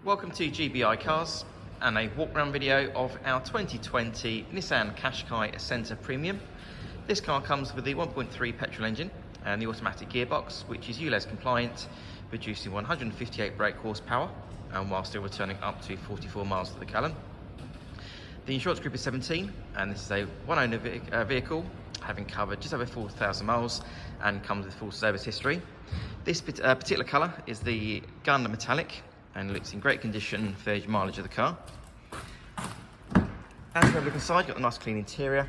Welcome to GBI Cars and a walk around video of our 2020 Nissan Qashqai Acenta Premium. This car comes with the 1.3 petrol engine and the automatic gearbox, which is ULEZ compliant, producing 158 brake horsepower and while still returning up to 44 miles to the gallon. The insurance group is 17 and this is a one-owner vehicle, having covered just over 4,000 miles and comes with full service history. This particular colour is the gun metallic and looks in great condition for the mileage of the car. As we have a look inside, you've got a nice clean interior.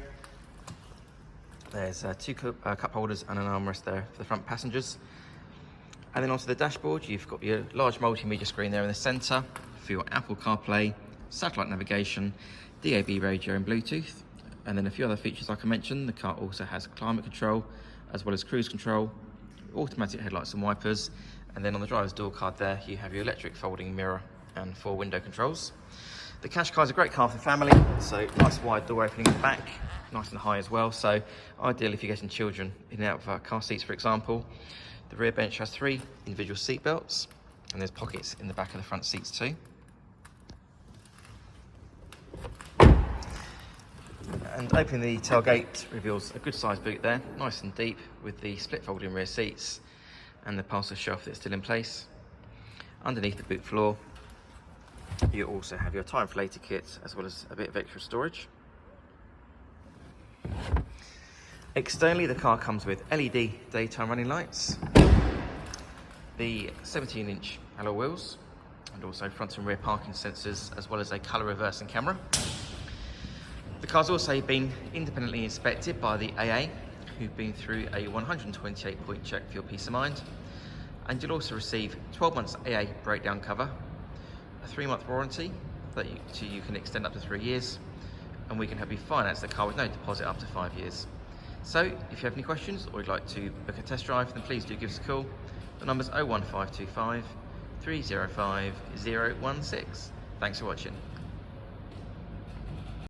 There's two cup holders and an armrest there for the front passengers. And then onto the dashboard, you've got your large multimedia screen there in the centre for your Apple Carplay, satellite navigation, DAB radio and Bluetooth. And then a few other features like I mentioned. The car also has climate control as well as cruise control, automatic headlights and wipers. And then on the driver's door card there, you have your electric folding mirror and 4 window controls. The Qashqai is a great car for family, so nice wide door opening at the back, nice and high as well, so ideal if you're getting children in and out of car seats, for example. The rear bench has 3 individual seat belts, and there's pockets in the back of the front seats too. And opening the tailgate reveals a good sized boot there, nice and deep, with the split folding rear seats and the parcel shelf that's still in place. Underneath the boot floor, you also have your time for later kit as well as a bit of extra storage. Externally, the car comes with LED daytime running lights, the 17-inch alloy wheels, and also front and rear parking sensors, as well as a colour reversing camera. The car's also been independently inspected by the AA, who've been through a 128-point check for your peace of mind. And you'll also receive 12 months AA breakdown cover, a 3-month warranty that you can extend up to 3 years, and we can help you finance the car with no deposit up to 5 years. So if you have any questions or you'd like to book a test drive, then please do give us a call. The number's 01525 305 016. Thanks for watching.